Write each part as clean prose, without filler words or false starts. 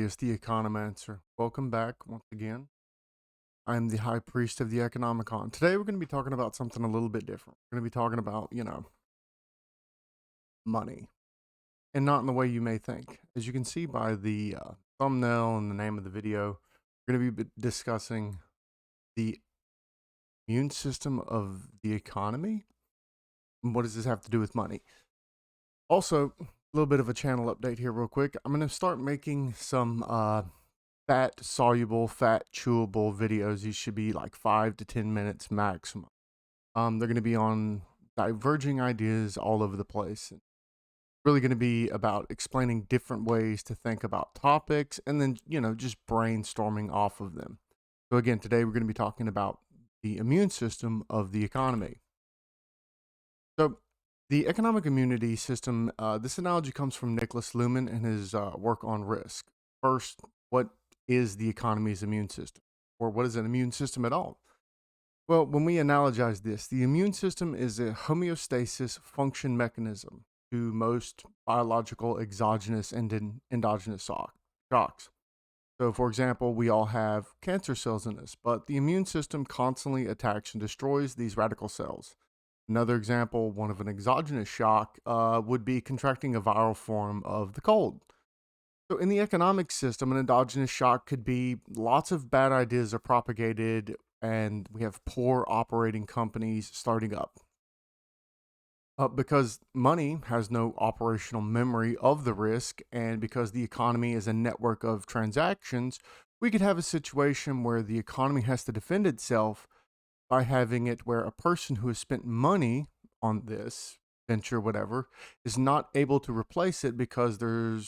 Cornelius, the Economancer. Welcome back once again. I'm the High Priest of the Economicon. Today we're going to be talking about something a little bit different. We're going to be talking about, money. And not in the way you may think. As you can see by the thumbnail and the name of the video, we're going to be discussing the immune system of the economy. And what does this have to do with money? Also, a little bit of a channel update here real quick. I'm going to start making some fat soluble, fat chewable videos. These should be like 5 to 10 minutes maximum. They're going to be on diverging ideas all over the place. Really going to be about explaining different ways to think about topics and then, just brainstorming off of them. So again, today we're going to be talking about the immune system of the economy. So the economic immunity system, this analogy comes from Niklas Luhmann and his work on risk. First, what is the economy's immune system? Or what is an immune system at all? Well, when we analogize this, the immune system is a homeostasis function mechanism to most biological exogenous and endogenous shocks. So, for example, we all have cancer cells in us, but the immune system constantly attacks and destroys these radical cells. Another example, one of an exogenous shock, would be contracting a viral form of the cold. So, in the economic system, an endogenous shock could be lots of bad ideas are propagated, and we have poor operating companies starting up. Because money has no operational memory of the risk, and because the economy is a network of transactions, we could have a situation where the economy has to defend itself by having it where a person who has spent money on this venture, whatever, is not able to replace it because their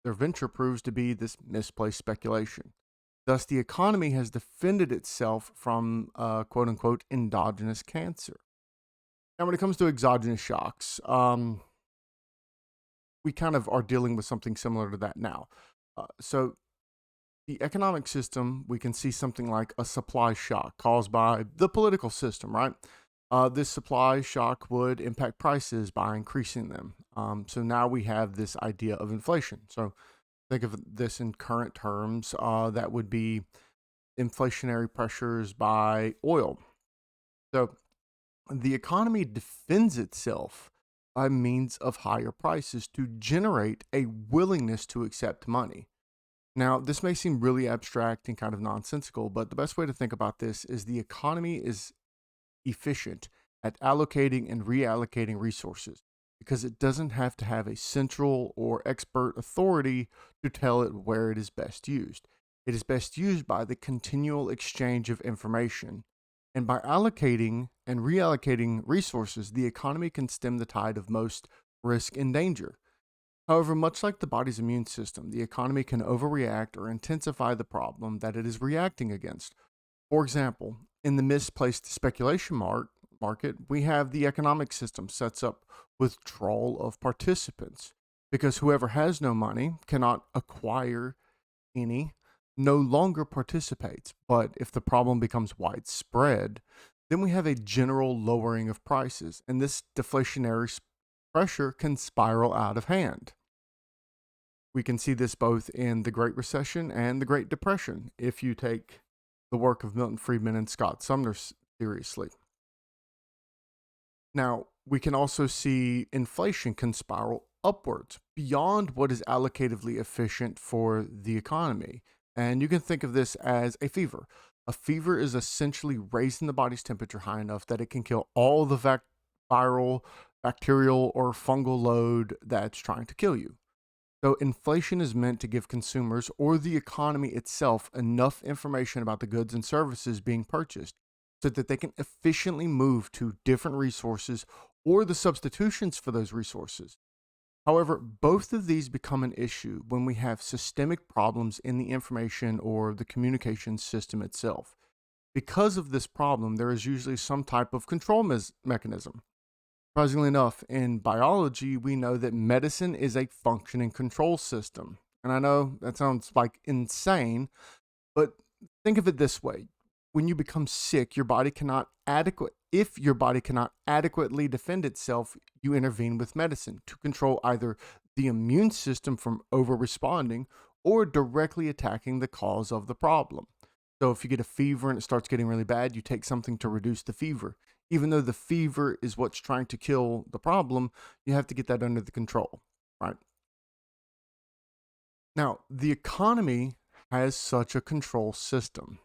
venture proves to be this misplaced speculation. Thus, the economy has defended itself from quote unquote endogenous cancer. Now, when it comes to exogenous shocks, we kind of are dealing with something similar to that now. So, the economic system, we can see something like a supply shock caused by the political system, right? This supply shock would impact prices by increasing them. So now we have this idea of inflation. So think of this in current terms. That would be inflationary pressures by oil. So the economy defends itself by means of higher prices to generate a willingness to accept money. Now, this may seem really abstract and kind of nonsensical, but the best way to think about this is the economy is efficient at allocating and reallocating resources because it doesn't have to have a central or expert authority to tell it where it is best used. It is best used by the continual exchange of information. And by allocating and reallocating resources, the economy can stem the tide of most risk and danger. However, much like the body's immune system, the economy can overreact or intensify the problem that it is reacting against. For example, in the misplaced speculation market, we have the economic system sets up withdrawal of participants because whoever has no money cannot acquire any, no longer participates. But if the problem becomes widespread, then we have a general lowering of prices, and this deflationary pressure can spiral out of hand. We can see this both in the Great Recession and the Great Depression if you take the work of Milton Friedman and Scott Sumner seriously. Now, we can also see inflation can spiral upwards beyond what is allocatively efficient for the economy. And you can think of this as a fever. A fever is essentially raising the body's temperature high enough that it can kill all the viral, bacterial, or fungal load that's trying to kill you. So inflation is meant to give consumers or the economy itself enough information about the goods and services being purchased so that they can efficiently move to different resources or the substitutions for those resources. However, both of these become an issue when we have systemic problems in the information or the communication system itself. Because of this problem, there is usually some type of control mechanism. Surprisingly enough, in biology, we know that medicine is a functioning control system. And I know that sounds like insane, but think of it this way. When you become sick, if your body cannot adequately defend itself, you intervene with medicine to control either the immune system from over responding or directly attacking the cause of the problem. So if you get a fever and it starts getting really bad, you take something to reduce the fever. Even though the fever is what's trying to kill the problem, you have to get that under the control, right? Now, the economy has such a control system.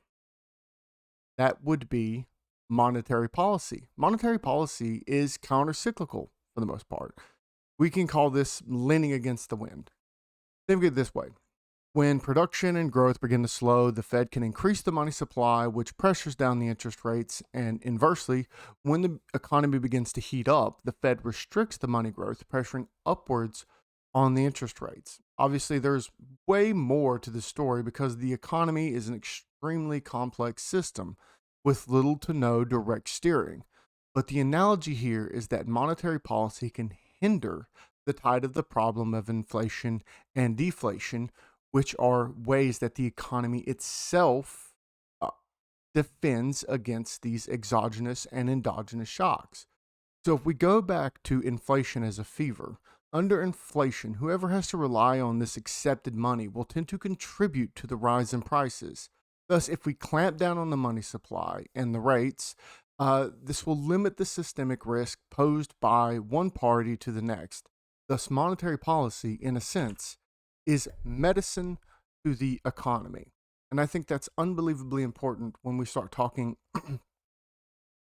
That would be monetary policy. Monetary policy is countercyclical for the most part. We can call this leaning against the wind. Think of it this way. When production and growth begin to slow, the Fed can increase the money supply, which pressures down the interest rates. And inversely, when the economy begins to heat up, the Fed restricts the money growth, pressuring upwards on the interest rates. Obviously, there's way more to the story because the economy is an extremely complex system with little to no direct steering. But the analogy here is that monetary policy can hinder the tide of the problem of inflation and deflation, which are ways that the economy itself uh, defends against these exogenous and endogenous shocks. So if we go back to inflation as a fever, under inflation, whoever has to rely on this accepted money will tend to contribute to the rise in prices. Thus, if we clamp down on the money supply and the rates, this will limit the systemic risk posed by one party to the next. Thus, monetary policy, in a sense, is medicine to the economy. And I think that's unbelievably important when we start talking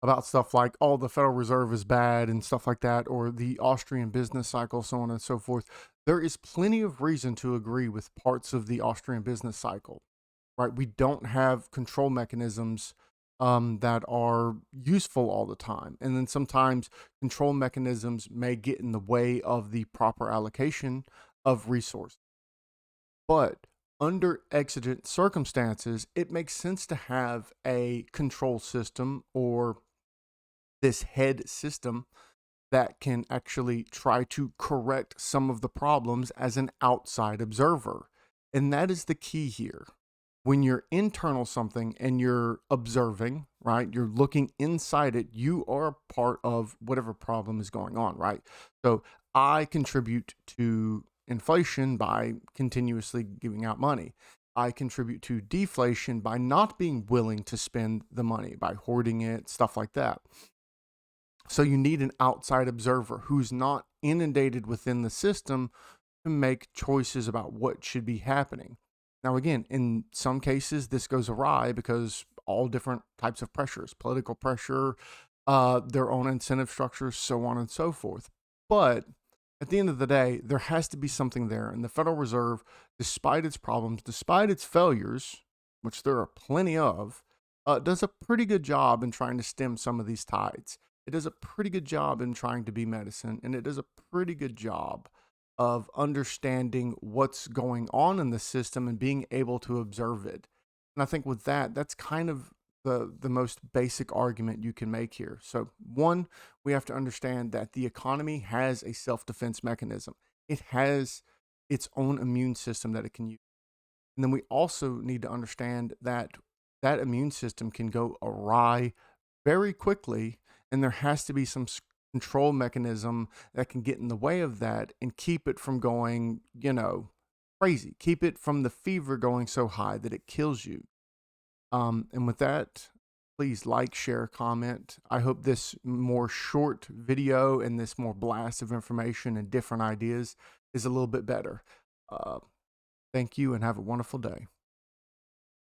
about stuff like, oh, the Federal Reserve is bad and stuff like that, or the Austrian business cycle, so on and so forth. There is plenty of reason to agree with parts of the Austrian business cycle, right? We don't have control mechanisms that are useful all the time. And then sometimes control mechanisms may get in the way of the proper allocation of resources. But under exigent circumstances, it makes sense to have a control system or this head system that can actually try to correct some of the problems as an outside observer. And that is the key here. When you're internal something and you're observing, right? You're looking inside it, you are a part of whatever problem is going on, right? So I contribute to inflation by continuously giving out money. I contribute to deflation by not being willing to spend the money, by hoarding it, stuff like that. So you need an outside observer who's not inundated within the system to make choices about what should be happening. Now, again, in some cases, this goes awry because all different types of pressures, political pressure, their own incentive structures, so on and so forth. But at the end of the day, there has to be something there. And the Federal Reserve, despite its problems, despite its failures, which there are plenty of, does a pretty good job in trying to stem some of these tides. It does a pretty good job in trying to be medicine, and it does a pretty good job of understanding what's going on in the system and being able to observe it. And I think with that, that's kind of the most basic argument you can make here. So one, we have to understand that the economy has a self-defense mechanism. It has its own immune system that it can use. And then we also need to understand that that immune system can go awry very quickly, and there has to be some control mechanism that can get in the way of that and keep it from going, crazy. Keep it from the fever going so high that it kills you. And with that, please like, share, comment. I hope this more short video and this more blast of information and different ideas is a little bit better. Thank you and have a wonderful day.